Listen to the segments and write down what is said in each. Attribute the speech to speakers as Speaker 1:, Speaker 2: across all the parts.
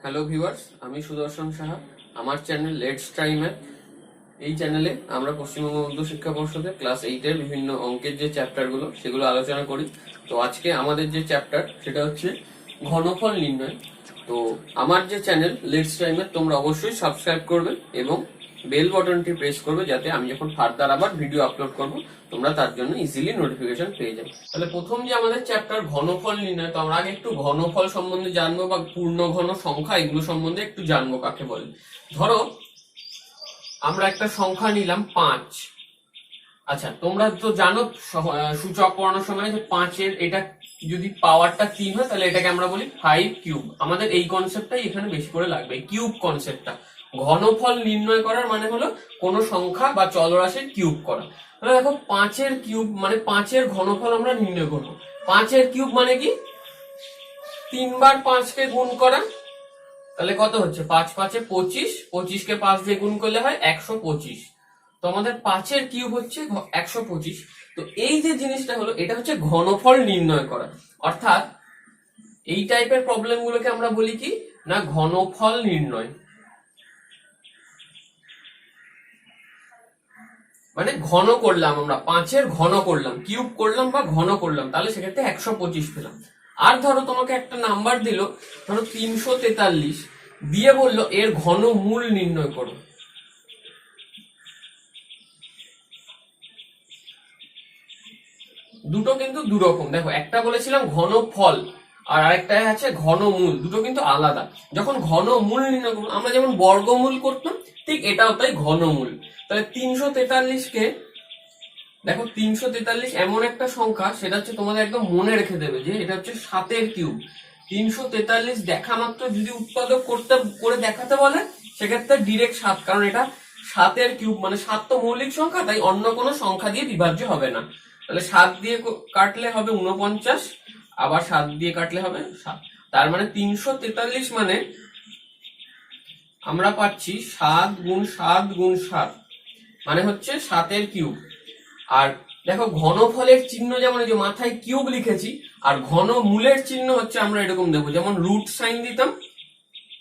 Speaker 1: Hello viewers, আমি সুদর্শন সাহা। আমার channel let's try math. এই চ্যানেলে আমরা পশ্চিমবঙ্গ মধ্য শিক্ষা পর্ষদে ক্লাস 8-এর বিভিন্ন অঙ্কের যে চ্যাপ্টারগুলো সেগুলো আলোচনা করি। তো আজকে আমাদের যে চ্যাপ্টার সেটা হচ্ছে ঘনফল নির্ণয়। তো আমার যে চ্যানেল লেটস ট্রাই ম্যাথ তোমরা অবশ্যই সাবস্ক্রাইব করবে এবং বেল বাটনটি প্রেস করবে, যাতে আমি যখন ফার্দার আবার ভিডিও আপলোড করব তোমরা তার জন্য ইজিলি নোটিফিকেশন পেয়ে যাবে। তাহলে প্রথম যে আমাদের চ্যাপ্টার ঘনফল নির্ণয়, তো আমরা আগে একটু ঘনফল সম্বন্ধে জানবো বা পূর্ণ ঘন সংখ্যা এগুলো সম্বন্ধে একটু জানবো কাকে বলে। ধরো আমরা একটা সংখ্যা নিলাম 5। আচ্ছা, তোমরা তো জানো সূচক পড়ানোর সময় যে 5-এর এটা যদি পাওয়ারটা 3 হয় তাহলে এটাকে আমরা বলি 5 কিউব। আমাদের এই কনসেপ্টটাই এখানে বেশি করে লাগবে, কিউব কনসেপ্টটা। ঘনফল নির্ণয় করার মানে হলো কোন সংখ্যা বা চলরাশির কিউব করা। তাহলে দেখো 5-এর কিউব মানে 5-এর ঘনফল আমরা নির্ণয় করবো। 5-এর কিউব মানে কি 3 বার 5-কে গুণ করা। তাহলে কত হচ্ছে 5 5-এ 25, 25-কে 5 দিয়ে গুণ করলে হয় 125। তো আমাদের 5-এর কিউব হচ্ছে 125। তো এই যে জিনিসটা হলো এটা হচ্ছে ঘনফল নির্ণয় করা। অর্থাৎ এই টাইপের প্রবলেম গুলোকে আমরা বলি কি না ঘনফল নির্ণয়। মানে ঘন করলাম, আমরা 5-এর ঘন করলাম, কিউব করলাম বা ঘন করলাম, তাহলে সেক্ষেত্রে 125 পেলাম। আর ধরো তোমাকে একটা নাম্বার দিল, ধরো 343, দিয়ে বললো এর ঘনমূল নির্ণয় করো। দুটো কিন্তু দুরকম। দেখো, একটা বলেছিলাম ঘনফল আর আরেকটা আছে ঘনমূল, দুটো কিন্তু আলাদা। যখন ঘনমূল নির্ণয় করবো, আমরা যেমন বর্গমূল করতাম ঠিক এটাও তাই ঘনমূল। তাহলে 343-কে দেখো 343 এমন একটা সংখ্যা, সেটা হচ্ছে তোমাদের একদম মনে রেখে দেবে যে এটা হচ্ছে 7-এর কিউব। 343 দেখা মাত্র যদি উৎপাদক করে দেখাতে বলে সেক্ষেত্রে ডিরেক্ট 7, কারণ এটা 7-এর কিউব মানে 7 তো মৌলিক সংখ্যা, তাই অন্য কোনো সংখ্যা দিয়ে বিভাজ্য হবে না। তাহলে 7 দিয়ে কাটলে হবে 49, আবার 7 দিয়ে কাটলে হবে 7। তার মানে 343 মানে আমরা পাচ্ছি 7 গুণ 7 গুণ 7 মানে হচ্ছে 7-এর কিউব। আর দেখো ঘনফলের চিহ্ন যেমন এই যে মাথায় কিউব লিখেছি, আর ঘনমূলের চিহ্ন হচ্ছে আমরা এরকম দেবো, যেমন রুট সাইন দিতাম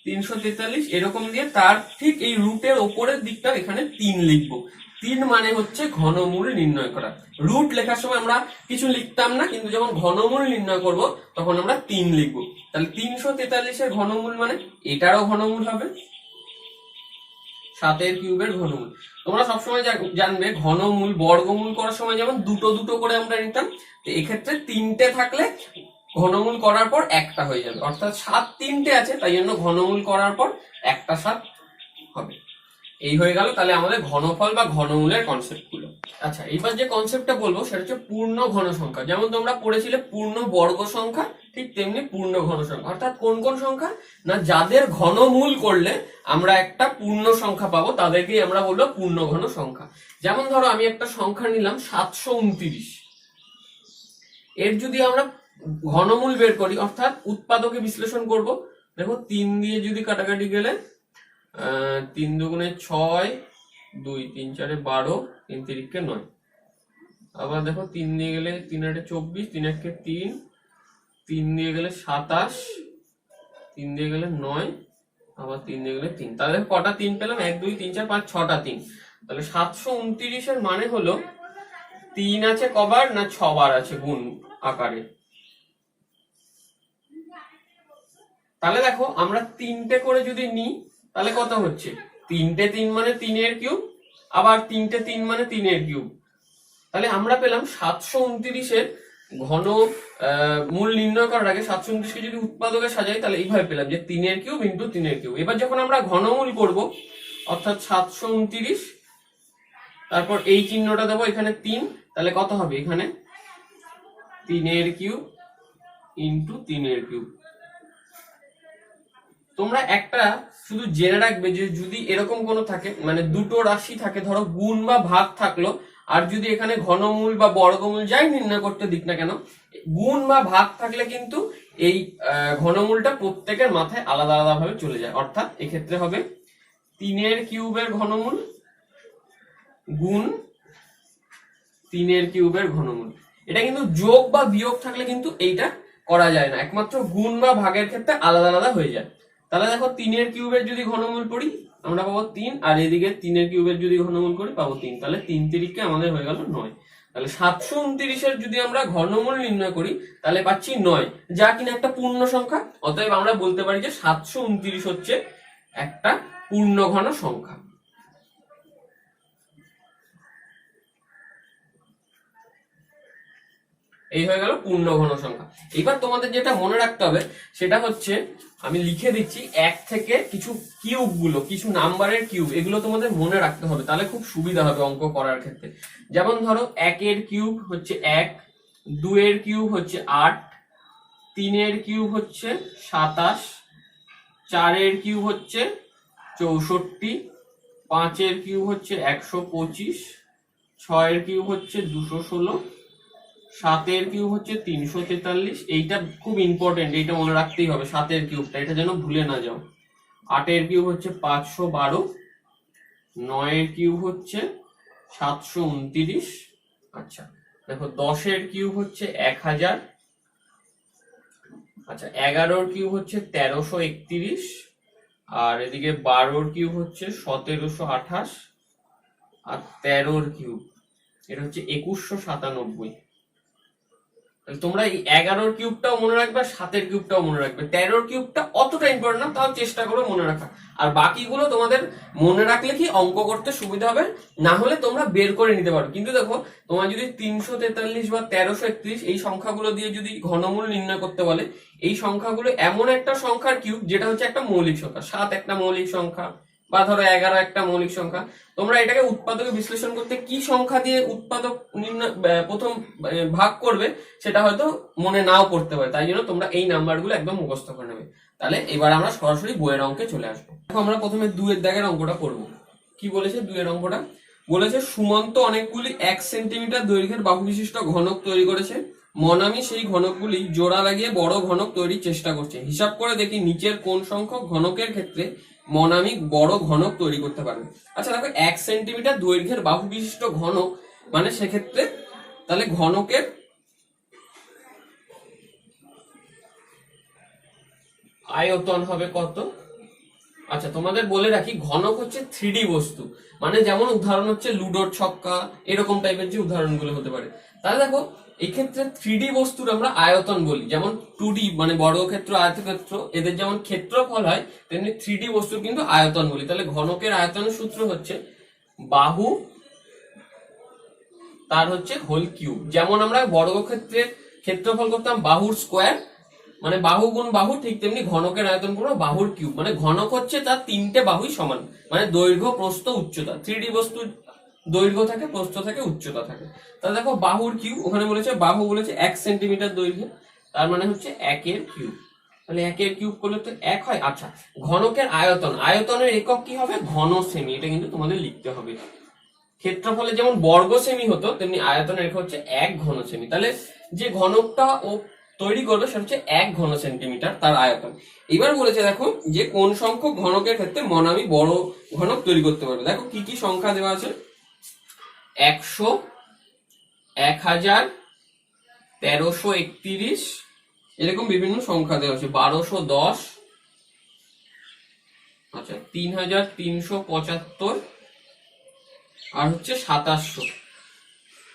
Speaker 1: 343 এরকম দিয়ে তার ঠিক এই রুটের ওপরের দিকটা এখানে 3 লিখবো। 3 মানে হচ্ছে ঘনমূল নির্ণয় করা। রুট লেখার সময় আমরা কিছু লিখতাম না, কিন্তু যখন ঘনমূল নির্ণয় করব তখন আমরা 3 লিখবো। তাহলে 343-এর ঘনমূল মানে এটারও ঘনমূল হবে 7-এর কিউবের ঘনমূল। তোমরা সবসময় জানবে ঘনমূল বর্গমূল করার সময় যেমন দুটো দুটো করে আমরা নিতাম, তো এক্ষেত্রে 3টে থাকলে ঘনমূল করার পর একটা হয়ে যাবে, অর্থাৎ 7 3টে আছে, তাই জন্য ঘনমূল করার পর একটা 7 হবে। এই হয়ে গেল তাহলে আমাদের ঘনফল বা ঘনমূলের কনসেপ্ট গুলো। আচ্ছা, এবার যে কনসেপ্টটা বলবো সেটা হচ্ছে পূর্ণ ঘন সংখ্যা। যেমন তোমরা পড়েছিলে পূর্ণ বর্গ সংখ্যা, ঠিক তেমনি পূর্ণ ঘন সংখ্যা। অর্থাৎ কোন কোন সংখ্যা না যাদের ঘনমূল করলে আমরা একটা পূর্ণ সংখ্যা পাবো তাদেরকেই আমরা বলবো পূর্ণ ঘন সংখ্যা। যেমন ধরো আমি একটা সংখ্যা নিলাম 729, এর যদি আমরা ঘনমূল বের করি অর্থাৎ উৎপাদকে বিশ্লেষণ করব, দেখো 3 দিয়ে যদি কাটাকাটি গেলে 3 দুগুণে 6, 2 3 4 12, 3 3 9। আবার দেখো 3 দিয়ে গেলে 3 8 24, 3 1 3, 3 দিয়ে গেলে 27, 3 দিয়ে গেলে 9, আবার 3 দিয়ে গেলে 3। তাহলে কটা 3 পেলাম? 1 2 3 4 5 6টা 3। তাহলে 729-এর মানে হলো 3 আছে কবার না 6 বার আছে গুণ আকারে। তাহলে দেখো আমরা 3টে করে যদি নিই তাহলে কত হচ্ছে 3টে 3 মানে 3-এর কিউব, আবার 3টে 3 মানে 3-এর কিউব। তাহলে আমরা পেলাম 729-এর ঘন মূল নির্ণয় করার আগে 729-কে যদি উৎপাদকে সাজাই তাহলে এইভাবে পেলাম যে 3-এর কিউব ইন্টু 3-এর কিউব। এবার যখন আমরা ঘনমূল করব অর্থাৎ 729, তারপর এই চিহ্নটা দেবো এখানে 3, তাহলে কত হবে এখানে 3-এর কিউব ইন্টু 3-এর কিউব। তোমরা একটা শুধু জেনে রাখবে যে যদি এরকম কোনো থাকে মানে দুটো রাশি থাকে, ধরো গুণ বা ভাগ থাকলো, আর যদি এখানে ঘনমূল বা বর্গমূল যাই নির্ণয় করতে দিক না কেন, গুণ বা ভাগ থাকলে কিন্তু এই ঘনমূলটা প্রত্যেকের মাথায় আলাদা আলাদা ভাবে চলে যায়। অর্থাৎ এক্ষেত্রে হবে 3-এর কিউবের ঘনমূল গুণ 3-এর কিউবের ঘনমূল। এটা কিন্তু যোগ বা বিয়োগ থাকলে কিন্তু এইটা করা যায় না, একমাত্র গুণ বা ভাগের ক্ষেত্রে আলাদা আলাদা হয়ে যায়। তাহলে দেখো 3 এর কিউবের যদি ঘনমূল করি আমরা পাবো 3, আর এদিকে 3 এর কিউবের যদি ঘনমূল করি পাবো 3। তাহলে 3 তিরিকে আমাদের হয়ে গেল 9। তাহলে 729-এর যদি আমরা ঘনমূল নির্ণয় করি তাহলে পাচ্ছি 9, যা কিনা একটা পূর্ণ সংখ্যা। অতএব আমরা বলতে পারি যে 729 হচ্ছে একটা পূর্ণ ঘন সংখ্যা। এই হয়ে গেল পূর্ণ ঘন সংখ্যা। এবার তোমাদের যেটা মনে রাখতে হবে সেটা হচ্ছে, আমি লিখে দিচ্ছি 1 থেকে কিছু কিউব গুলো, কিছু নাম্বারের কিউব, এগুলো তোমাদের মনে রাখতে হবে, তাহলে খুব সুবিধা হবে অঙ্ক করার ক্ষেত্রে। যেমন ধরো 1 এর কিউব হচ্ছে 1, 2 এর কিউব হচ্ছে 8, 3 এর কিউব হচ্ছে 27, 4 এর কিউব হচ্ছে 64, 5 এর কিউব হচ্ছে 125, 6 এর কিউব হচ্ছে 216, 7 এর কিউব হচ্ছে 343। এইটা খুব ইম্পর্টেন্ট, এইটা মনে রাখতেই হবে 7 এর কিউবটা, এটা যেন ভুলে না যাও। 8 এর কিউব হচ্ছে 512, 9 এর কিউব হচ্ছে 729। আচ্ছা দেখো 10 এর কিউব হচ্ছে 1000। আচ্ছা 11 এর কিউব হচ্ছে 1331, আর এদিকে 12 এর কিউব হচ্ছে 1728, আর 13 এর কিউব এটা হচ্ছে 2197। তোমরা এই 11 কিউবটাও মনে রাখবে, 7 কিউবটাও মনে রাখবে। 13 কিউবটা অতটা ইম্পর্টেন্ট না, তাও চেষ্টা করো মনে রাখা। আর বাকিগুলো তোমাদের মনে রাখলে কি অঙ্ক করতে সুবিধা হবে, না হলে তোমরা বের করে নিতে পারো। কিন্তু দেখো তোমার যদি 343 বা 1331 এই সংখ্যাগুলো দিয়ে যদি ঘনমূল নির্ণয় করতে বলে, এই সংখ্যাগুলো এমন একটা সংখ্যার কিউব যেটা হচ্ছে একটা মৌলিক সংখ্যা। 7 একটা মৌলিক সংখ্যা, বা ধরো 11 একটা মৌলিক সংখ্যা। তোমরা এটাকে উৎপাদকে বিশ্লেষণ করতে কি সংখ্যা দিয়ে উৎপাদক নির্ণয় প্রথম ভাগ করবে সেটা হয়তো মনে নাও পড়তে পারে, তাই জন্য তোমরা এই নাম্বারগুলো একদম মুখস্থ করে নেবে। তাহলে এবার আমরা সরাসরি বইয়ের অঙ্কে চলে আসবো। দেখো আমরা প্রথমে 2 এর দাগের অঙ্কটা করব। কি বলেছে 2 এর অঙ্কটা? বলেছে সুমন্ত অনেকগুলি 1 সেন্টিমিটার দৈর্ঘ্যের বাহু বিশিষ্ট ঘনক তৈরি করেছে। মনামি সেই ঘনকগুলি জোড়া লাগিয়ে বড় ঘনক তৈরির চেষ্টা করছে। হিসাব করে দেখি নিচের কোন সংখ্যক ঘনকের ক্ষেত্রে মনামি বড় ঘনক তৈরি করতে পারবে। আচ্ছা দেখো 1 সেন্টিমিটার দৈর্ঘ্যের বাহু বিশিষ্ট ঘনক, মানে সেক্ষেত্রে তাহলে ঘনকের আয়তন হবে কত? আচ্ছা তোমাদের বলে রাখি ঘনক হচ্ছে 3D বস্তু, মানে যেমন উদাহরণ হচ্ছে লুডোর ছক্কা, এরকম টাইপের যে উদাহরণগুলো হতে পারে। তাহলে দেখো এই ক্ষেত্রে 3D বস্তুর আমরা আয়তন বলি, যেমন 2D মানে বর্গক্ষেত্র, আয়তক্ষেত্র, এদের যেমন ক্ষেত্রফল হয় তেমনি 3D বস্তুর কিন্তু আয়তন বলি। তাহলে ঘনকের আয়তনের সূত্র হচ্ছে বাহু তার হচ্ছে হোল কিউব। যেমন আমরা বর্গক্ষেত্রের ক্ষেত্রফল করতাম বাহুর স্কোয়ার, মানে বাহু গুণ বাহু, ঠিক তেমনি ঘনকের আয়তন করবো বাহুর কিউব। মানে ঘনক হচ্ছে তার 3টে বাহুই সমান, মানে দৈর্ঘ্য, প্রস্থ, উচ্চতা। 3D বস্তুর দৈর্ঘ্য থাকে, প্রস্থ থাকে, উচ্চতা থাকে। তাহলে দেখো বাহুর কিউব, ওখানে বলেছে বাহু বলেছে 1 সেন্টিমিটার দৈর্ঘ্য, তার মানে হচ্ছে 1 এর কিউব। তাহলে 1 এর কিউব করলে তো 1 হয়। আচ্ছা ঘনকের আয়তন, আয়তনের একক কি হবে? ঘন সেমি। এটা কিন্তু তোমাদের লিখতে হবে। ক্ষেত্রফলে যেমন বর্গ সেমি হতো তেমনি আয়তনের একক হচ্ছে 1 ঘন সেমি। তাহলে যে ঘনকটা ও তৈরি করবে সেটা হচ্ছে 1 ঘন সেন্টিমিটার তার আয়তন। এবার বলেছে দেখো যে কোন সংখ্যক ঘনকের ক্ষেত্রে মনামি বড় ঘনক তৈরি করতে পারবে। দেখো কি কি সংখ্যা দেওয়া আছে, 100, 1000, 1331, এরকম বিভিন্ন সংখ্যা দেওয়া আছে, 1210, আচ্ছা 3375, আর হচ্ছে 2700।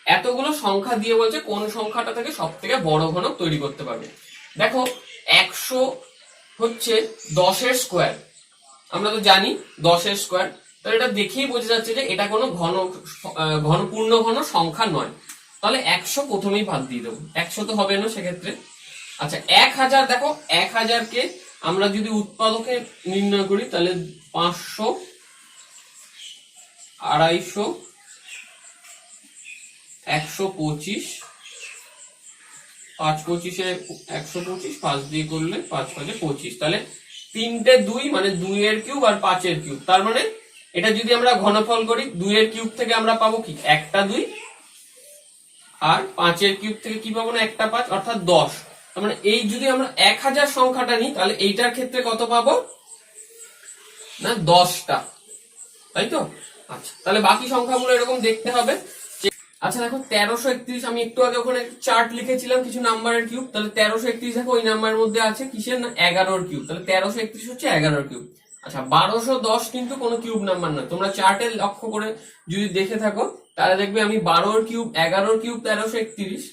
Speaker 1: এতগুলো সংখ্যা দিয়ে বলছে কোন সংখ্যাটা থেকে সব থেকে বড় ঘনক তৈরি করতে পারবে। দেখো 100 হচ্ছে 10 এর স্কোয়ার, আমরা তো জানি 10 এর স্কোয়ার, তাহলে এটা দেখেই বোঝা যাচ্ছে যে এটা কোনো পূর্ণ ঘন সংখ্যা নয়। তাহলে 100 প্রথমেই বাদ দিয়ে দেবো, 100 তো হবে না সেক্ষেত্রে। আচ্ছা 1000, দেখো 1000 কে আমরা যদি উৎপাদকে নির্ণয় করি তাহলে 500, 250, 125, 5 25 125, 5 দিয়ে করলে 5 5 25, তাহলে 3টে 2 মানে 2 এর কিউব আর 5 এর কিউব। তার মানে এটা যদি আমরা ঘনফল করি 2 এর কিউব থেকে আমরা পাবো কি একটা 2, আর 5 এর কিউব থেকে কি পাবো না একটা 5, অর্থাৎ 10। তার মানে এই যদি আমরা 1000 সংখ্যাটা নিই তাহলে এইটার ক্ষেত্রে কত পাবো না 10টা, তাই তো? আচ্ছা তাহলে বাকি সংখ্যাগুলো এরকম দেখতে হবে। আচ্ছা দেখো 1331, আমি একটু আগে ওখানে চার্ট লিখেছিলাম কিছু নাম্বারের কিউব, তাহলে 1331 দেখো ওই নাম্বারের মধ্যে আছে কিসের না 11-র কিউব, তাহলে 1331 হচ্ছে 11-র কিউব। আচ্ছা 1210 কিন্তু কোনো কিউব নাম্বার নয়, তোমরা চার্টে লক্ষ্য করে যদি দেখে থাকো তাহলে দেখবে আমি 12-র কিউব 11-র কিউব 1331,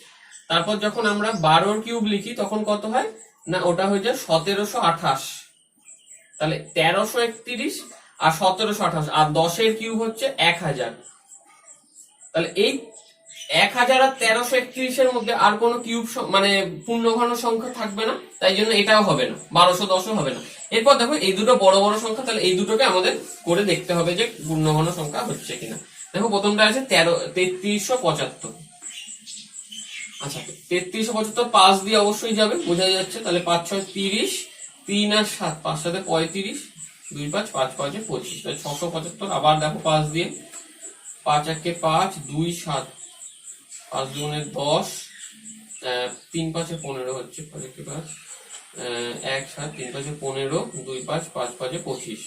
Speaker 1: তারপর যখন আমরা 12-র কিউব লিখি তখন কত হয় না ওটা হয়ে যায় 1728। তাহলে 1331 আর 1728 আর 10-এর কিউব হচ্ছে 1000। তাহলে এই 1000 আর 1331-এর মধ্যে আর কোনো কিউব মানে পূর্ণঘন সংখ্যা থাকবে না, তাই জন্য এটাও হবে না, 1210ও হবে না। এরপর দেখো এই দুটো বড় বড় সংখ্যা, তাহলে এই দুটোকে আমাদের করে দেখতে হবে যে পূর্ণঘন সংখ্যা হচ্ছে কিনা। দেখো প্রথমটা আছে 3375। আচ্ছা 3375 5 দিয়ে অবশ্যই যাবে, বোঝা যাচ্ছে। তাহলে 5 6 30, 3 আর 7, 5 7 35, 2 5 5 5 25, তাহলে 675। আবার দেখো 5 দিয়ে, 5 1 5, 2 7, 5 2 10, 3 5 15 হচ্ছে, 5 1 5, 1 7, 3 5 15, 2 5 5 5 25।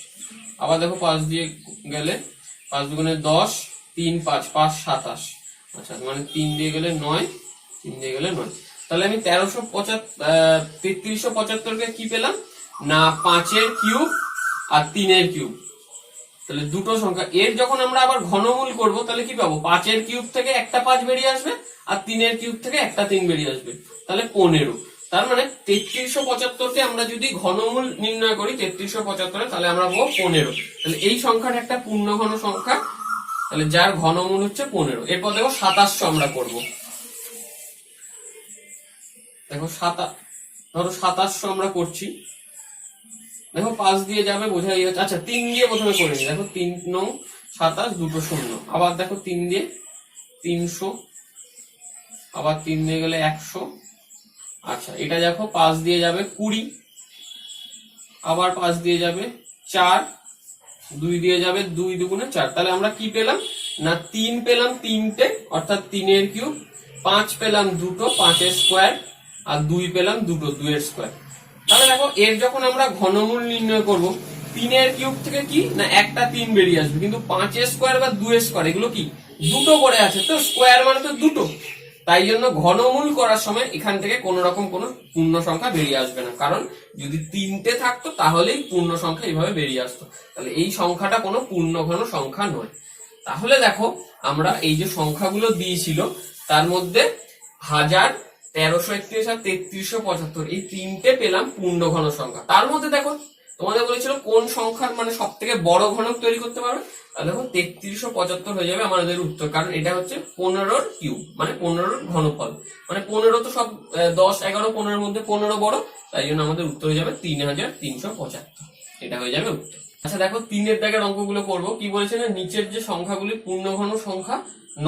Speaker 1: আবার দেখো 5 দিয়ে গেলে 5 2 10, 3 5 5 27। আচ্ছা মানে 3 দিয়ে গেলে 9, 3 দিয়ে গেলে 9। তাহলে আমি 3375 কে কি পেলাম না 5-এর কিউব আর 3-এর কিউব, তাহলে দুটো সংখ্যা। এর যখন আমরা আবার ঘনমূল করব তাহলে কি পাবো, 5-এর কিউব থেকে একটা 5 বেরিয়ে আসবে আর 3-এর কিউব থেকে একটা 3 বেরিয়ে আসবে, তাহলে 15। তার মানে 3375 কে আমরা যদি ঘনমূল নির্ণয় করি 3375 তাহলে আমরা পাবো 15। তাহলে এই সংখ্যাটা একটা পূর্ণঘন সংখ্যা, তাহলে যার ঘনমূল হচ্ছে 15। এরপর দেখো 2700 আমরা করব। দেখো ধরো 2700 আমরা করছি। দেখো 5 দিয়ে যাবে, বোঝাই যাচ্ছে। আচ্ছা 3 দিয়ে প্রথমে করে নি, দেখো 3 9 27, দুটো শূন্য। আবার দেখো 3 দিয়ে 300, আবার 3 দিয়ে গেলে 100। আচ্ছা এটা দেখো 5 দিয়ে যাবে 20, আবার 5 দিয়ে যাবে 4, 2 দিয়ে যাবে 2 2 4। তাহলে আমরা কি পেলাম না 3 পেলাম 3টে, অর্থাৎ 3-এর কিউব, 5 পেলাম দুটো 5-এর স্কোয়ার, আর 2 পেলাম দুটো 2-এর স্কোয়ার। তাহলে দেখো এর যখন আমরা ঘনমূল নির্ণয় করব 3-এর কিউব থেকে কি না একটা 3 বেরিয়ে আসবে, কিন্তু 5-এর স্কোয়ার বা 2-এর স্কোয়ার এগুলো কি দুটো করে আছে, তো স্কোয়ার মানে তো দুটো, তাই জন্য ঘনমূল করার সময় এখান থেকে কোন রকম কোনো পূর্ণ সংখ্যা বেরিয়ে আসবে না, কারণ যদি 3টে থাকতো তাহলেই পূর্ণ সংখ্যা এইভাবে বেরিয়ে আসতো। তাহলে এই সংখ্যাটা কোনো পূর্ণঘন সংখ্যা নয়। তাহলে দেখো আমরা এই যে সংখ্যাগুলো দিয়েছিল তার মধ্যে 1000, 1331 আর 3375 এই 3টে পেলাম পূর্ণঘন সংখ্যা। তার মধ্যে দেখো তোমাদের বলেছিল কোন সংখ্যার মানে সব থেকে বড় ঘনক তৈরি করতে পারবে, তাহলে দেখো 3375 হয়ে যাবে আমাদের উত্তর, কারণ এটা হচ্ছে 15-র কিউব মানে 15-র ঘনফল, মানে 15 তো সব 10 11 15-এর মধ্যে 15 বড়, তাই জন্য আমাদের উত্তর হয়ে যাবে 3375, এটা হয়ে যাবে উত্তর। আচ্ছা দেখো 3-এর দাগের অঙ্কগুলো করবো। কি বলেছে না নিচের যে সংখ্যাগুলি পূর্ণঘন সংখ্যা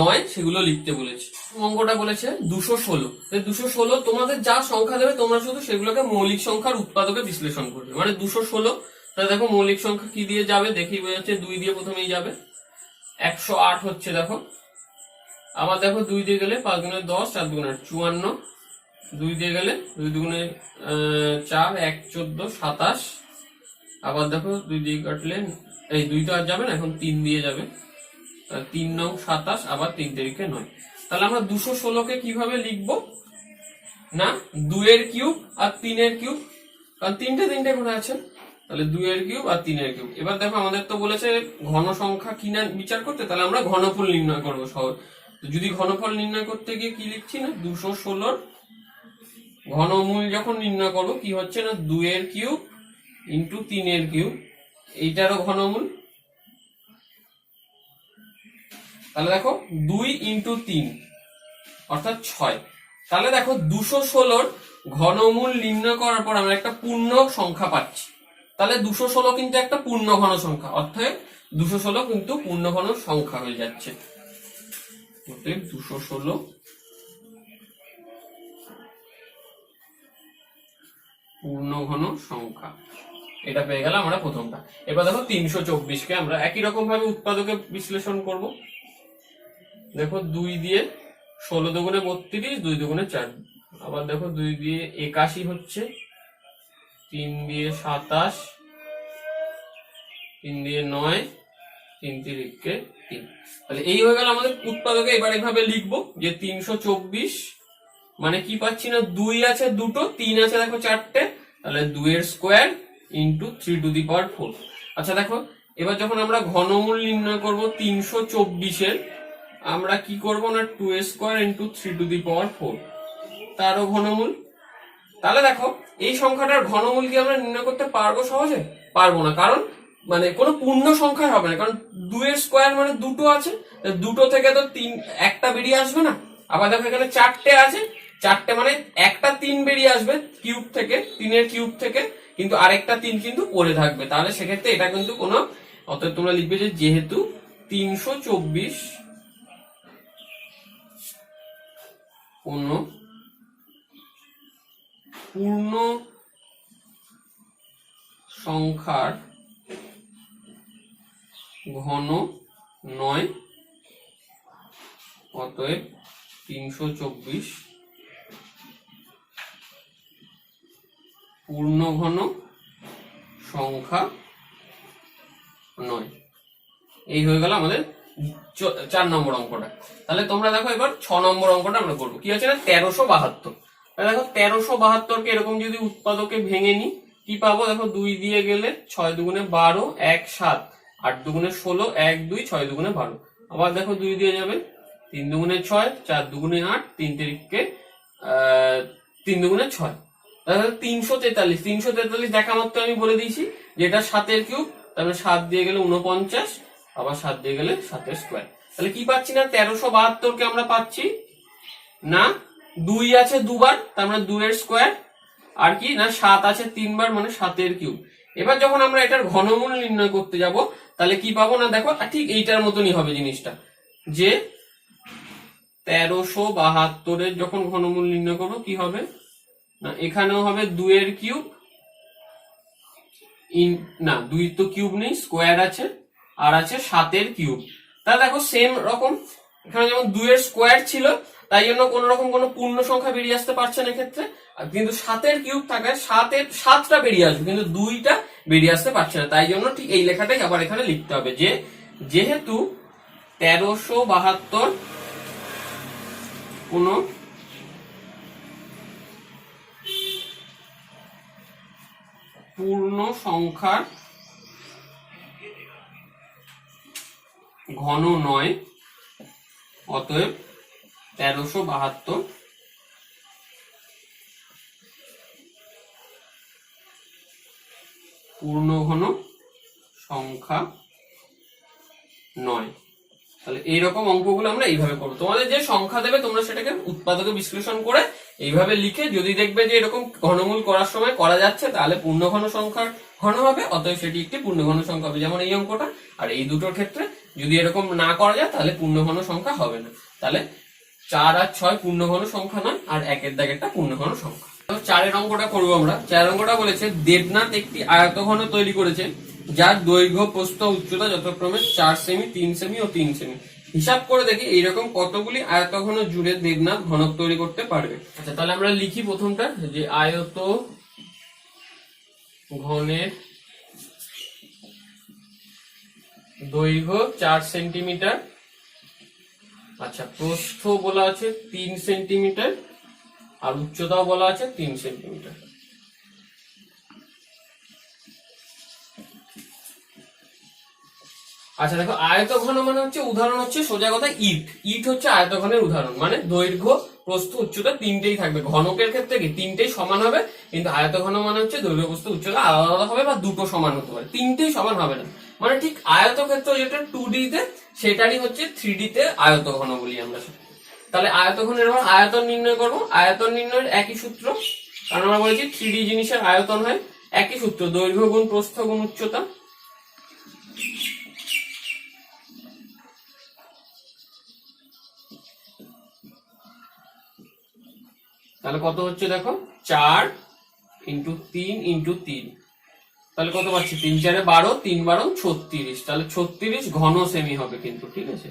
Speaker 1: নয় সেগুলো লিখতে বলেছে। অঙ্কটা বলেছে 216। 216 তোমাদের যা সংখ্যা দেবে তোমরা শুধু সেগুলোকে মৌলিক সংখ্যার উৎপাদকে বিশ্লেষণ করবে, মানে 216। তাহলে দেখো মৌলিক সংখ্যা কি দিয়ে যাবে দেখি বোঝা যাচ্ছে, 2 দিয়ে প্রথমেই যাবে, 108 হচ্ছে দেখো। আবার দেখো 2 দিয়ে গেলে 5 গুণে 10, 4 দুগুণে 54, 2 দিয়ে গেলে 2 দুগুণে 4, 1 14, 27। আবার দেখো 2 দিয়ে কাটলে এই 2 তো আর যাবে না, এখন 3 দিয়ে যাবে, 3 9 27, আবার 3 তারিখে 9। তাহলে আমরা 216-কে কিভাবে লিখবো না 2-এর কিউব আর 3-এর কিউব, কারণ 3টে করে আছে, তাহলে 2-এর কিউব আর 3-এর কিউব। এবার দেখো আমাদের তো বলেছে ঘন সংখ্যা কি না বিচার করতে, তাহলে আমরা ঘনফল নির্ণয় করবো সহজ। যদি ঘনফল নির্ণয় করতে গিয়ে কি লিখছি না 216-র ঘনমূল যখন নির্ণয় করবো কি হচ্ছে না 2-এর কিউব ইন্টু 3-এর কিউব, এইটারও ঘনমূল। তাহলে দেখো 2 ইন্টু 3 অর্থাৎ 6। তাহলে দেখো 216-র ঘনমূল নির্ণয় করার পর আমরা একটা পূর্ণ সংখ্যা পাচ্ছি, তাহলে 216 কিন্তু একটা পূর্ণ ঘন সংখ্যা, অর্থাৎ 216 কিন্তু পূর্ণ ঘন সংখ্যা হয়ে যাচ্ছে। 216 পূর্ণ ঘন সংখ্যা, এটা পেয়ে গেলাম আমরা প্রথমটা। এবার দেখো 324-কে আমরা একই রকম ভাবে উৎপাদকে বিশ্লেষণ করব। দেখো 2 দিয়ে 16 দুগুণে 32, 2 দুগুণে 4। আবার দেখো 2 দিয়ে 81 হচ্ছে, 3 দিয়ে 27, 3 দিয়ে 9, 3 তিরিকে 3। তাহলে এই হয়ে গেল আমাদের উৎপাদকে। এবার এইভাবে লিখবো যে 324 মানে কি পাচ্ছি না, 2 আছে দুটো, 3 আছে দেখো 4টে, তাহলে 2 এর স্কোয়ার ইন্টু 3⁴। আচ্ছা দেখো, এবার যখন আমরা ঘনমূল নির্ণয় করব 324 এর, আমরা কি করব না 2 এর স্কোয়ার ইন্টু 3⁴ তারও ঘনমূল। তাহলে দেখো এই সংখ্যাটার ঘনমূল কি আমরা নির্ণয় করতে পারবো সহজে? পারবো না, কারণ মানে কোনো পূর্ণ সংখ্যা হবে না, কারণ 2 এর স্কোয়ার মানে দুটো আছে, দুটো থেকে তো একটা বেরিয়ে আসবে না। আবার দেখো এখানে 4টে আছে, 4টে মানে একটা 3 বেরিয়ে আসবে কিউব থেকে, 3 এর কিউব থেকে, কিন্তু আরেকটা 3 কিন্তু পড়ে থাকবে। তাহলে সেক্ষেত্রে এটা কিন্তু কোনো, অতএব তোমরা লিখবে যে যেহেতু 324 কোনো পূর্ণ সংখ্যার ঘন নয়, অতএব 324 পূর্ণ ঘন সংখ্যা নয়। এই হয়ে গেল আমাদের 4 নম্বর অঙ্কটা। তাহলে তোমরা দেখো এবার 6 নম্বর অঙ্কটা আমরা করবো। কি আছে না 1372। দেখো 1372 কে এরকম যদি উৎপাদকে ভেঙে নি কি পাবো, দেখো 2 দিয়ে গেলে 6 দুগুণে 12, 1 7, 8 দুগুণে 16, 1 2, 6 দুগুণে 12। আবার দেখো 2 দিয়ে যাবে 3 দুগুণে 6, 4 দুগুণে 8, 3 তিরিকে 3 দুগুণে 6। তাহলে 343 দেখা মাত্র আমি বলে দিয়েছি যে এটা 7 এর কিউব, তাহলে 7 দিয়ে গেলে 49, আবার 7 দিয়ে গেলে 7 এর স্কোয়ার। তাহলে কি পাচ্ছি না 1372 কে আমরা পাচ্ছি না 2 আছে দুবার, তার মানে 2 এর স্কোয়ার, আর কি না 7 আছে 3 বার, মানে 7 এর কিউব। এবার যখন আমরা এটার ঘনমূল নির্ণয় করতে যাব তাহলে কি পাবো না, দেখো ঠিক এইটার মতনই হবে জিনিসটা, যে 1372 এর যখন ঘনমূল নির্ণয় করবো কি হবে না, এখানেও হবে 2 এর কিউব, না 2 তো কিউব নেই, স্কোয়ার আছে, আর আছে 7 এর কিউব। তাহলে দেখো সেম রকম এখানে যেমন 2 এর স্কোয়ার ছিল, তাই জন্য কোন রকম কোনো পূর্ণ সংখ্যা বেরিয়ে আসতে পারছে না এক্ষেত্রে, কিন্তু 7 এর কিউব থাকায় 7টা বেরিয়ে আসবে, কিন্তু 2টা বেরিয়ে আসতে পারছে না। তাই জন্য ঠিক এই লেখাটাই আবার এখানে লিখতে হবে যে যেহেতু 1372 কোনো পূর্ণ সংখ্যার ঘন নয়, অতএব 1372 পূর্ণ ঘন সংখ্যা নয়। তাহলে এইরকম অঙ্কগুলো আমরা এইভাবে করবো। তোমাদের যে সংখ্যা দেবে তোমরা সেটাকে উৎপাদকে বিশ্লেষণ করে এইভাবে লিখে, যদি দেখবে যে এরকম ঘনমূল করার সময় করা যাচ্ছে তাহলে পূর্ণ ঘন সংখ্যার ঘন হবে, অতএব সেটি একটি পূর্ণ ঘন সংখ্যা হবে, যেমন এই অঙ্কটা। আর এই দুটোর ক্ষেত্রে যদি এরকম না করা যায় তাহলে পূর্ণ ঘন সংখ্যা হবে না। তাহলে 4 আর 6 পূর্ণ ঘন সংখ্যা নয়, আর 1-এর দাগেরটা পূর্ণ ঘন সংখ্যা। 4 অঙ্কটা করবো আমরা। 4 অঙ্কটা বলেছে দেবনাথ একটি আয়তঘন তৈরি করেছে যার দৈর্ঘ্য প্রস্থ উচ্চতা যথাক্রমে 4 সেমি, 3 সেমি ও 3 সেমি। হিসাব করে দেখি এইরকম কতগুলি আয়তঘন জুড়ে দেবনাথ ঘনক তৈরি করতে পারবে। আচ্ছা তাহলে আমরা লিখি প্রথমটা, যে আয়ত ঘনের দৈর্ঘ্য 4 সেন্টিমিটার, আচ্ছা প্রস্থ বলা আছে 3 সেন্টিমিটার, আর উচ্চতাও বলা আছে 3 সেন্টিমিটার। আচ্ছা দেখো আয়তঘন মানে হচ্ছে, উদাহরণ হচ্ছে সোজা কথা ইট হচ্ছে আয়তঘনের উদাহরণ, মানে দৈর্ঘ্য প্রস্থ উচ্চতা তিনটেই থাকবে। ঘনকের ক্ষেত্রে কি তিনটেই সমান হবে, কিন্তু আয়তঘন মানে হচ্ছে দৈর্ঘ্য প্রস্থ উচ্চতা আলাদা আলাদা হবে, বা দুটো সমান হতে পারে, তিনটেই সমান হবে না। মানে ঠিক আয়তক্ষেত্র যেটা 2D তে সেটারই হচ্ছে 3D তে আয়তঘন বলি আমরা। তাহলে আয়তঘনের এবার আয়তন নির্ণয় করব। আয়তন নির্ণয়ের একই সূত্র, কারণ আমরা বলেছি 3D জিনিসের আয়তন হয়, একই সূত্র, দৈর্ঘ্য গুণ প্রস্থ গুণ উচ্চতা। তাহলে কত হচ্ছে দেখো 4 × 3 × 3, তাহলে কত পাচ্ছি 3 4 12, 3 12 36, তাহলে 36 ঘন সেমি হবে কিন্তু, ঠিক আছে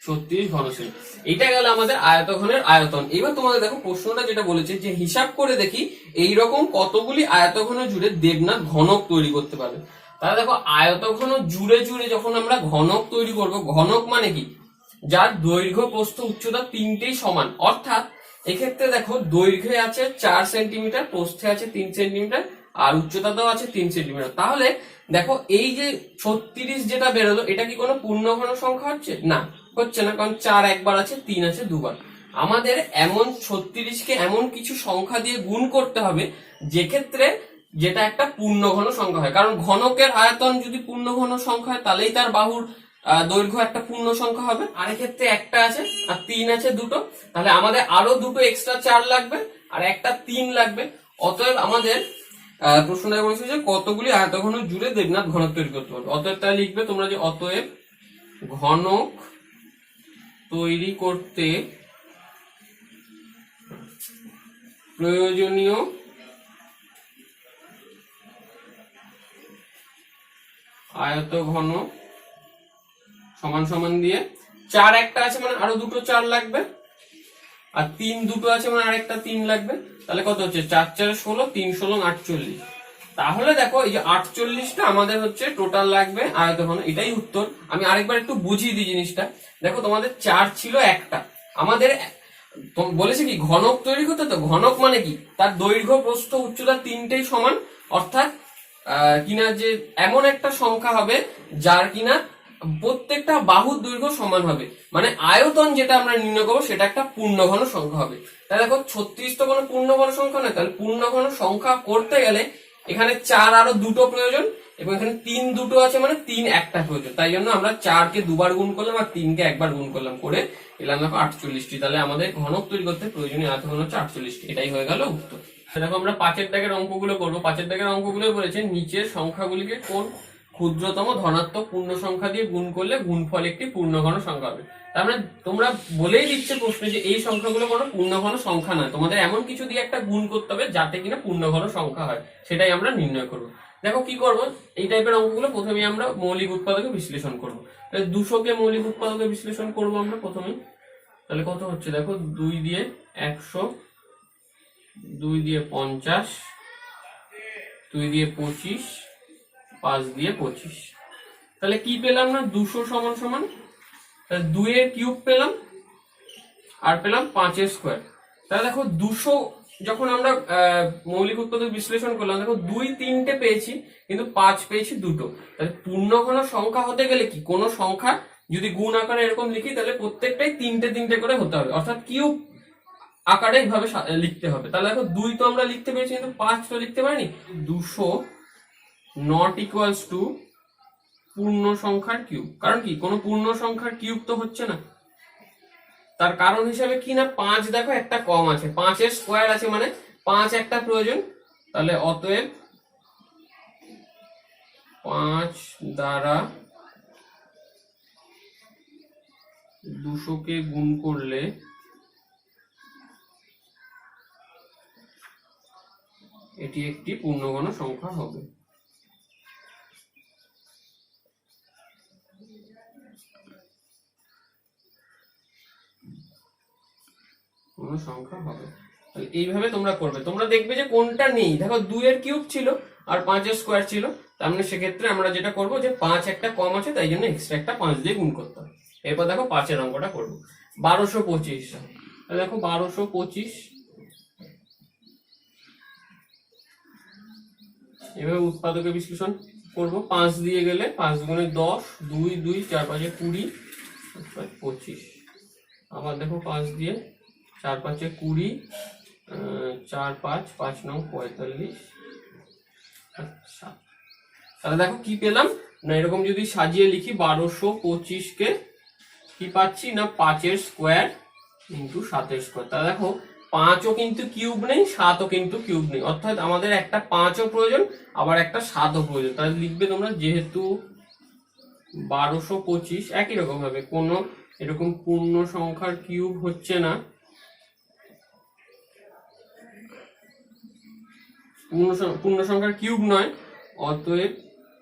Speaker 1: 36 ঘন সেমি। এইটা গেল আমাদের আয়তঘনের আয়তন। এবার তোমাদের দেখো প্রশ্নটা যেটা বলেছে যে হিসাব করে দেখি এইরকম কতগুলি আয়তঘন জুড়ে দেবনাথ ঘনক তৈরি করতে পারবে। তাহলে দেখো আয়তঘন জুড়ে জুড়ে যখন আমরা ঘনক তৈরি করব, ঘনক মানে কি, যার দৈর্ঘ্য প্রস্থ উচ্চতা তিনটেই সমান, অর্থাৎ এক্ষেত্রে দেখো দৈর্ঘ্যে আছে 4 সেন্টিমিটার, প্রস্থে আছে 3 সেন্টিমিটার, আর উচ্চতাতেও আছে 3 সেন্টিমিটার। তাহলে দেখো এই যে 36 যেটা বেরোলো, এটা কি কোনো পূর্ণঘন সংখ্যা হচ্ছে? না, হচ্ছে না, কারণ 4 একবার আছে, 3 আছে দুবার। আমাদের এমন 36কে এমন কিছু সংখ্যা দিয়ে গুণ করতে হবে যেক্ষেত্রে যেটা একটা পূর্ণঘন সংখ্যা হয়, কারণ ঘনকের আয়তন যদি পূর্ণঘন সংখ্যা হয় তাহলেই তার বাহুর দৈর্ঘ্য একটা পূর্ণ সংখ্যা হবে। আর এক্ষেত্রে একটা আছে আর 3 আছে দুটো, তাহলে আমাদের আরো দুটো এক্সট্রা 4 লাগবে আর একটা 3 লাগবে। অতএব আমাদের প্রশ্নটা বলেছে যে কতগুলি আয়তঘন জুড়ে দেবনাথ ঘনক তৈরি করতে পারবে। অতএব তাই লিখবে তোমরা যে অতএব ঘনক তৈরি করতে প্রয়োজনীয় আয়তঘন সমান সমান দিয়ে 4 একটা আছে মানে আরো দুটো 4 লাগবে, আর 3 দুটো আছে মানে আরেকটা 3 লাগবে। তাহলে কত হচ্ছে? 4 4 16, 3 16 48। তাহলে দেখো এই যে 48টা আমাদের হচ্ছে টোটাল লাগবে আয়তঘন, এটাই উত্তর। আমি আরেকবার একটু বুঝিয়ে দিই জিনিসটা। দেখো তোমাদের 4 ছিল একটা, আমাদের বলেছে কি ঘনক তৈরি করতে, তো ঘনক মানে কি, তার দৈর্ঘ্য প্রস্থ উচ্চতা তিনটেই সমান, অর্থাৎ কিনা যে এমন একটা সংখ্যা হবে যার কিনা প্রত্যেকটা বাহুর দৈর্ঘ্য সমান হবে, মানে আয়তন যেটা আমরা নির্ণয় করবো সেটা একটা পূর্ণঘন সংখ্যা হবে। তাহলে দেখো 36 তো কোনো পূর্ণঘন সংখ্যা নয়, তাহলে পূর্ণঘন সংখ্যা করতে গেলে এখানে 4 আরো দুটো প্রয়োজন, এবং এখানে 3 দুটো আছে মানে 3 একটা প্রয়োজন। তাই জন্য আমরা 4 কে দুবার গুণ করলাম আর 3 কে একবার গুণ করলাম, করে এলাম দেখো 48টি। তাহলে আমাদের ঘনক তৈরি করতে প্রয়োজনীয় আয়তঘন হচ্ছে 48টি। এটাই হয়ে গেল উত্তর। দেখো আমরা 5 দাগের অঙ্কগুলো করবো। 5 দাগের অঙ্কগুলো বলেছে নিচের সংখ্যাগুলিকে কোন ক্ষুদ্রতম ধনাত্মক পূর্ণ সংখ্যা দিয়ে গুণ করলে গুণফল একটি পূর্ণঘন সংখ্যা হবে। তার মানে তোমরা বলেই দিচ্ছে প্রশ্নে যে এই সংখ্যাগুলো কোনো পূর্ণঘন সংখ্যা নয়, তোমাদের এমন কিছু দিয়ে একটা গুণ করতে হবে যাতে কিনা পূর্ণঘন সংখ্যা হয়, সেটাই আমরা নির্ণয় করবো। দেখো কি করবো, এই টাইপের অঙ্কগুলো প্রথমে আমরা মৌলিক উৎপাদকে বিশ্লেষণ করবো। 200 মৌলিক উৎপাদকে বিশ্লেষণ করবো আমরা প্রথমে। তাহলে কত হচ্ছে দেখো, 2 দিয়ে 100, 2 দিয়ে 50, 2 দিয়ে 25, 5 দিয়ে 25। তাহলে কি পেলাম না, 200 সমান সমান 2 এর কিউব পেলাম আর পেলাম 5 এর স্কোয়ার। তাহলে দেখো 200 যখন আমরা মৌলিক উৎপাদক বিশ্লেষণ করলাম, দেখো 2 3টে পেয়েছি কিন্তু 5 পেয়েছি দুটো। তাহলে পূর্ণঘন সংখ্যা হতে গেলে কি, কোনো সংখ্যা যদি গুণ আকারে এরকম লিখি তাহলে প্রত্যেকটাই 3টে 3টে করে হতে হবে, অর্থাৎ কিউব আকারে এইভাবে লিখতে হবে। তাহলে দেখো 2 তো আমরা লিখতে পেরেছি কিন্তু 5 তো লিখতে পারিনি। 200 নট ইকুয়ালস টু পূর্ণ সংখ্যার কিউব, কারণ কি কোনো পূর্ণ সংখ্যার কিউব তো হচ্ছে না। তার কারণ হিসাবে কি না, 5 দেখো একটা কম আছে, 5 এর স্কোয়ার আছে মানে 5 একটা প্রয়োজন। তাহলে অতএব 5 দ্বারা 200 কে গুণ করলে এটি একটি পূর্ণঘন সংখ্যা হবে। সংখ্যা হবে এইভাবে তোমরা করবে। তোমরা দেখবে যে কোনটা নেই, দেখো 2 এর কিউব ছিল আর 5 এর স্কোয়ার ছিল, তার মানে সেক্ষেত্রে আমরা যেটা করবো যে 5 একটা কম আছে তাই জন্য এক্সট্রা একটা 5 দিয়ে গুণ করতে হবে। এরপর দেখো 5 এর অঙ্কটা করবো। 1225, দেখো 1225 এভাবে উৎপাদকে বিশ্লেষণ করবো। 5 দিয়ে গেলে 5 গুণে 10, 2 2 4 5 20, 25। আবার দেখো 5 দিয়ে 4 5 20, 4 5 5 9 45। আচ্ছা, তাহলে দেখো কি পেলাম না, এরকম যদি সাজিয়ে লিখি 1225 কে কি পাচ্ছি না, 5 এর স্কোয়ার ইন্টু 7 এর স্কোয়ার। তাহলে দেখো 5ও কিন্তু কিউব নেই, 7ও কিন্তু কিউব নেই, অর্থাৎ আমাদের একটা 5ও প্রয়োজন আবার একটা 7ও প্রয়োজন। তাহলে লিখবে তোমরা যেহেতু 1225 একই রকম ভাবে কোনো এরকম পূর্ণ সংখ্যার কিউব হচ্ছে না, পূর্ণ সংখ্যার কিউব নয়, অতএব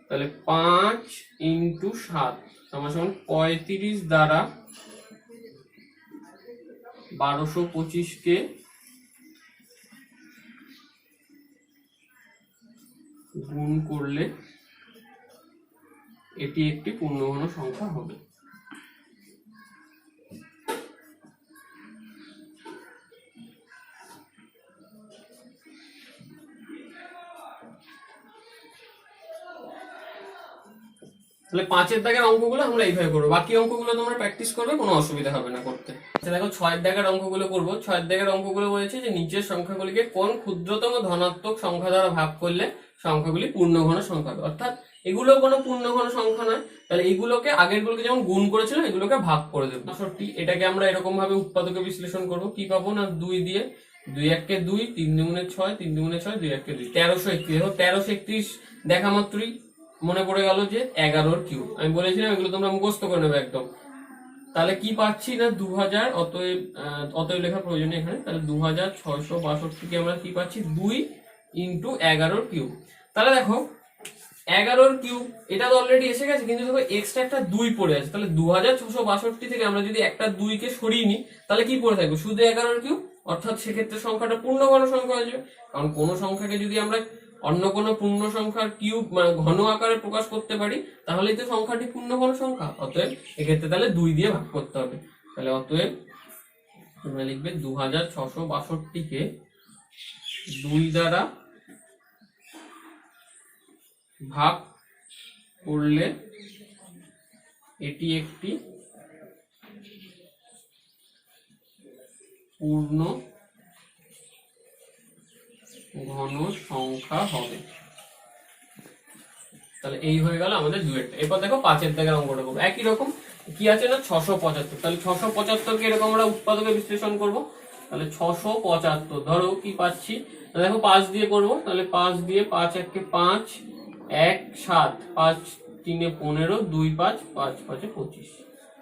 Speaker 1: তাহলে 5 ইন্টু 7 সমান 35 দ্বারা 1225 কে গুণ করলে এটি একটি পূর্ণঘন সংখ্যা হবে। তাহলে 5 দাগের অঙ্কগুলো আমরা এইভাবে করবো, বাকি অঙ্কগুলো তোমরা প্র্যাকটিস করবে, কোনো অসুবিধা হবে না করতে। আচ্ছা দেখো 6 দাগের অঙ্কগুলো করবো। 6 দাগের অঙ্কগুলো বলেছে যে নিচের সংখ্যাগুলিকে কোন ক্ষুদ্রতম ধনাত্মক সংখ্যা দ্বারা ভাগ করলে সংখ্যাগুলি পূর্ণঘন সংখ্যা হবে। অর্থাৎ এগুলো কোনো পূর্ণঘন সংখ্যা নয়, তাহলে এগুলোকে আগেরগুলোকে যেমন গুণ করেছিলাম এগুলোকে ভাগ করে দেবো। 65 এটাকে আমরা এরকম ভাবে উৎপাদকে বিশ্লেষণ করবো। কি পাবো না 2 দিয়ে 2 1 2, 3 2 6, 3 2 6, 2 1 2, 1331। দেখো 1331 দেখা মাত্রই মনে পড়ে গেল যে 11 কিউব। আমি বলেছিলাম এগুলো তোমরা মুখস্থ করে নেবে একদম। তাহলে কি পাচ্ছি না 2000, অতএব লেখার প্রয়োজন নেই এখানে। তাহলে 2662 কে আমরা কি পাচ্ছি 2 ইন্টু 11 কিউব। তাহলে দেখো 11 কিউব এটা তো অলরেডি এসে গেছে, কিন্তু দেখো এক্সট্রা একটা 2 পড়ে আছে। তাহলে 2662 থেকে আমরা যদি একটা 2 কে সরিয়ে নিই তাহলে কি পড়ে থাকবে শুধু 11 কিউব। অর্থাৎ সেক্ষেত্রে সংখ্যাটা পূর্ণঘন সংখ্যা হয়ে যাবে। কারণ কোনো সংখ্যাকে যদি আমরা অন্য কোনো পূর্ণ সংখ্যার কিউব মানে ঘন আকারে প্রকাশ করতে পারি তাহলেই তো সংখ্যাটি পূর্ণঘন সংখ্যা। অতএব এক্ষেত্রে তাহলে 2 দিয়ে ভাগ করতে হবে। তাহলে অতএব তোমরা লিখবে 2662 কে 2 দ্বারা ভাগ করলে এটি একটি পূর্ণ ঘন সংখ্যা হবে। তাহলে এই হয়ে গেল আমাদের দুয়েরটা। এরপর দেখো 5 দাগের অঙ্কটা করবো। একই রকম কি আছে না 675। তাহলে 675 কে এরকম আমরা উৎপাদকে বিশ্লেষণ করব। তাহলে 675 ধরো কি পাচ্ছি, দেখো 5 দিয়ে করবো। তাহলে 5 দিয়ে 5 1 কে 5, 1 7, 5 3 এ 15, 2 5, 5 5 এ 25।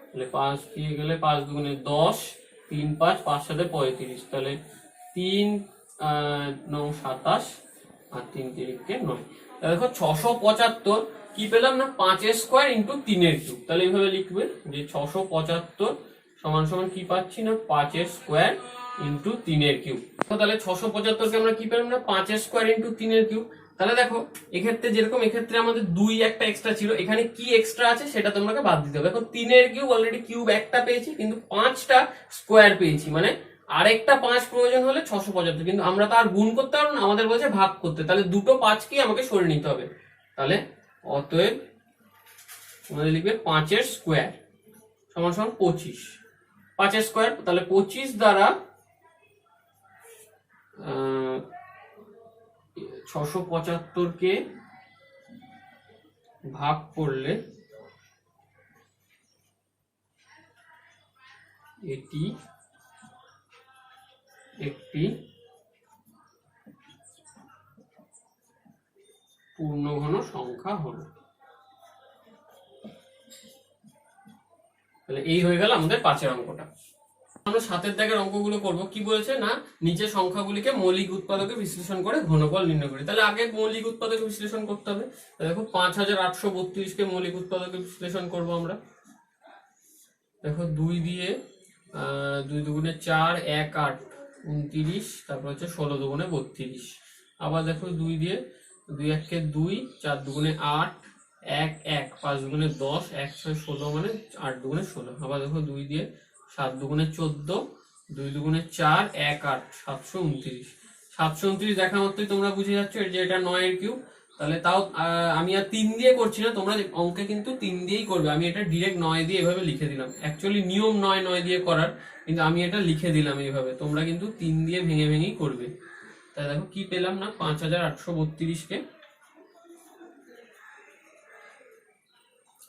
Speaker 1: তাহলে 5 দিয়ে গেলে 5 দুগুণে 10, 3 5, 5 7 এ 35। তাহলে 3 9 27 আর 3 3 কে 9। দেখো 675 কি পেলাম না 5 স্কয়ার ইন্টু 3 এর কিউব। তাহলে এইভাবে লিখবে যে 675 সমান সমান কি পাচ্ছি না 5 স্কয়ার ইন্টু 3 এর কিউব। তাহলে 675 কে আমরা কি পেলাম না 5 স্কয়ার ইন্টু 3 এর কিউব। তাহলে দেখো এক্ষেত্রে যেরকম এক্ষেত্রে আমাদের 2 একটা এক্সট্রা ছিল, এখানে কি এক্সট্রা আছে সেটা তোমাকে বাদ দিতে হবে। দেখো 3 এর কিউব অলরেডি কিউব একটা পেয়েছি, কিন্তু 5টা স্কয়ার পেয়েছি, মানে আরেকটা 5 প্রয়োজন হলে 675, কিন্তু আমরা তো আর গুণ করতে পারবো না, আমাদের বলছে ভাগ করতে। তাহলে দুটো 5 কি আমাকে সরিয়ে নিতে হবে। তাহলে অতএব আমাদের লিখবে 5 এর স্কয়ার সমান সমান 25। 5 এর স্কয়ার তাহলে 25 দ্বারা 675 কে ভাগ করলে এটি একটি পূর্ণঘন সংখ্যা হলো। তাহলে এই হয়ে গেল আমাদের 5 অঙ্কটা। আমরা 7 দাগের অঙ্কগুলো করব। কি বলেছে না নিচের সংখ্যাগুলিকে মৌলিক উৎপাদকে বিশ্লেষণ করে ঘনফল নির্ণয় করি। তাহলে আগে মৌলিক উৎপাদকে বিশ্লেষণ করতে হবে। দেখো 5832 কে মৌলিক উৎপাদকে বিশ্লেষণ করব আমরা। দেখো 2 দিয়ে 2 দুগুণে 4, 1 8 29, তারপর হচ্ছে 16 দুগুণে 32। আবার দেখো 2 দিয়ে 2 1 কে 2, 4 দুগুণে 8, 1 1, 5 দুগুণে 10, 1 6 16 মানে 8 দুগুণে 16। আবার দেখো 2 দিয়ে 7 দুগুণে 14, 2 দুগুণে 4, 1 8, 729। 729 দেখা মাত্রই তোমরা বুঝে যাচ্ছ যে এটা 9 এর কিউব। তাহলে তাও আমি আর 3 দিয়ে করছি না, তোমরা অঙ্কে কিন্তু 3 দিয়েই করবে। আমি এটা ডিরেক্ট 9 দিয়ে এভাবে লিখে দিলাম। অ্যাকচুয়ালি নিয়ম 9 দিয়ে করার, কিন্তু আমি এটা লিখে দিলাম এইভাবে। তোমরা কিন্তু 3 দিয়ে ভেঙে ভেঙেই করবে। তাহলে দেখো কি পেলাম না 5832 কে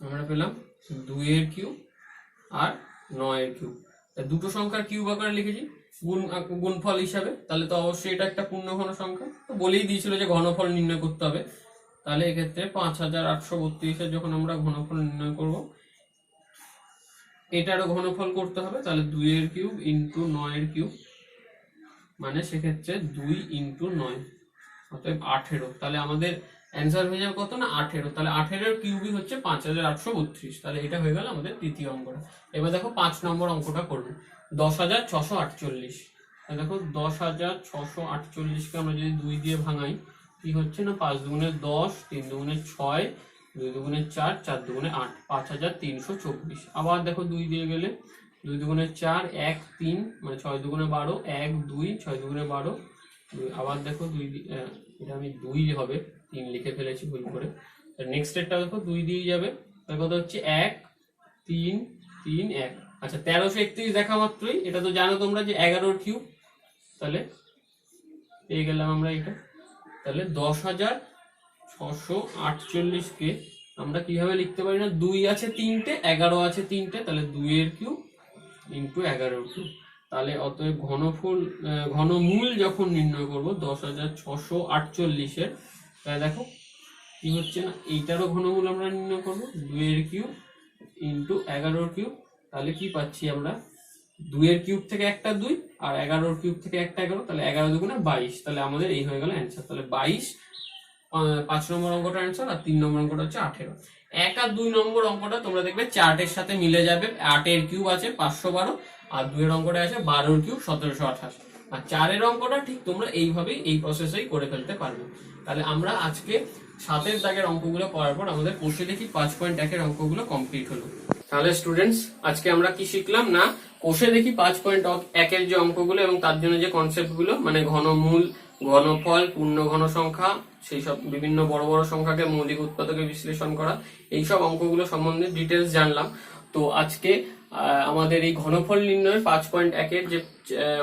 Speaker 1: আমরা পেলাম 2 এর কিউব আর 9 এর কিউব। দুটো সংখ্যার কিউব আকারে লিখেছি গুণফল হিসাবে। তাহলে তো অবশ্যই এটা একটা পূর্ণঘন সংখ্যা, তো বলেই দিয়েছিল যে ঘনফল নির্ণয় করতে হবে। তাহলে এক্ষেত্রে 5832 এর যখন আমরা ঘনফল নির্ণয় করব, এটারও ঘনফল করতে হবে। তাহলে 2 এর কিউব ইন্টু 9 এর কিউব, মানে সেক্ষেত্রে 2 ইন্টু 9 অতএব 18। তাহলে আমাদের অ্যান্সার হয়ে যাবে কত না 18। তাহলে 18 এর কিউবই হচ্ছে 5832। তাহলে এটা হয়ে গেল আমাদের তৃতীয় অঙ্কটা। এবার দেখো 5 নম্বর অঙ্কটা করবে 10648। দেখো 10648 কে আমরা যদি 2 দিয়ে ভাঙাই কি হচ্ছে না 5 দুগুণে 10, 3 দুগুণে 6,
Speaker 2: 2 দুগুণে 4, 4 দুগুণে 8, 5324। আবার দেখো 2 দিয়ে গেলে 2 দুগুণে 4, 1 3 মানে 6 দুগুণে 12, 1 2 6 দুগুণে 12। আবার দেখো 2 এটা আমি 2 হবে, 3 লিখে ফেলেছি ভুল করে। নেক্সট স্টেপটা দেখো 2 দিয়ে যাবে, তার কথা হচ্ছে 1 3 3 1। আচ্ছা 1331 দেখা মাত্রই এটা তো জানো তোমরা যে 11 এর কিউব, তাহলে পেয়ে গেলাম আমরা এটা। তাহলে 10,648 কে আমরা কিভাবে লিখতে পারি না, 2 আছে 3টে, 11 আছে 3টে, তাহলে 2 এর কিউব ইন্টু 11 এর কিউব। তাহলে অতএব ঘনমূল যখন নির্ণয় করব 10,648 এর, তাহলে দেখো কি হচ্ছে না, এইটারও ঘনমূল আমরা নির্ণয় করব 2 এর কিউব ইন্টু 11 এর কিউব। তাহলে কি পাচ্ছি আমরা, 2 এর কিউব থেকে একটা 2 আর 11 এর কিউব থেকে একটা 11, তাহলে 11 দুগুণে 22। তাহলে আমাদের এই হয়ে গেল অ্যান্সার। তাহলে 22 5 নম্বর অঙ্কটা অ্যান্সার, আর 3 নম্বর অঙ্কটা হচ্ছে 18। 1 আর 2 নম্বর অঙ্কটা তোমরা দেখবে চার্টের সাথে মিলে যাবে। 8 এর কিউব আছে 512, আর 2 এর অঙ্কটা আছে 12 এর কিউব 1728। আর 4 এর অঙ্কটা ঠিক তোমরা এইভাবেই এই প্রসেসেই করে ফেলতে পারবে। তাহলে আমরা আজকে 7 এর দাগের অঙ্কগুলো করার পর আমাদের কোষে দেখি 5.1 এর অঙ্কগুলো কমপ্লিট হলো। তাহলে স্টুডেন্টস আজকে আমরা কি শিখলাম না, কোষে দেখি 5.1 এর যে অঙ্কগুলো এবং তার জন্য যে কনসেপ্ট গুলো, মানে ঘনমূল, ঘনফল, পূর্ণ ঘন সংখ্যা, সেই সব বিভিন্ন বড় বড় সংখ্যাকে মৌলিক উৎপাদকে বিশ্লেষণ করা, এইসব অঙ্কগুলো সম্বন্ধে ডিটেলস জানলাম। তো আজকে আমাদের এই ঘনফল নির্ণয়ের 5.1 এর যে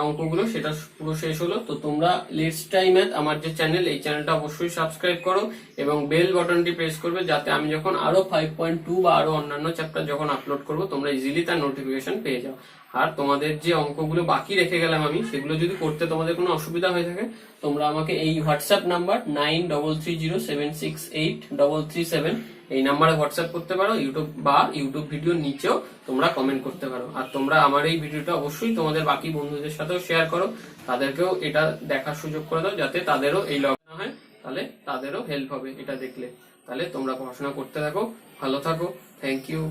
Speaker 2: অঙ্কগুলো সেটা পুরো শেষ হলো। তো তোমরা লেটস ট্রাই ম্যাথ আমার যে চ্যানেল, এই চ্যানেলটা অবশ্যই সাবস্ক্রাইব করো এবং বেল বাটনটি প্রেস করবে, যাতে আমি যখন আরো 5.2 বা আরো অন্যান্য চ্যাপ্টার যখন আপলোড করব তোমরা ইজিলি তার নোটিফিকেশন পেয়ে যাও। আর তোমাদের যে অঙ্কগুলো বাকি রেখে গেলাম আমি, সেগুলো যদি করতে তোমাদের কোনো অসুবিধা হয়ে থাকে, তোমরা আমাকে এই হোয়াটসঅ্যাপ নাম্বার 9330768337 এই নাম্বারে হোয়াটসঅ্যাপ করতে পারো, ইউটিউব ভিডিওর নিচেও তোমরা কমেন্ট করতে পারো। আর তোমরা আমার এই ভিডিওটা অবশ্যই তোমাদের বাকি বন্ধুদের সাথেও শেয়ার করো, তাদেরকেও এটা দেখার সুযোগ করে দাও, যাতে তাদেরও এই লগ না হয়, তাহলে তাদেরও হেল্প হবে এটা দেখলে। তাহলে তোমরা পড়াশোনা করতে থাকো, ভালো থাকো, থ্যাংক ইউ।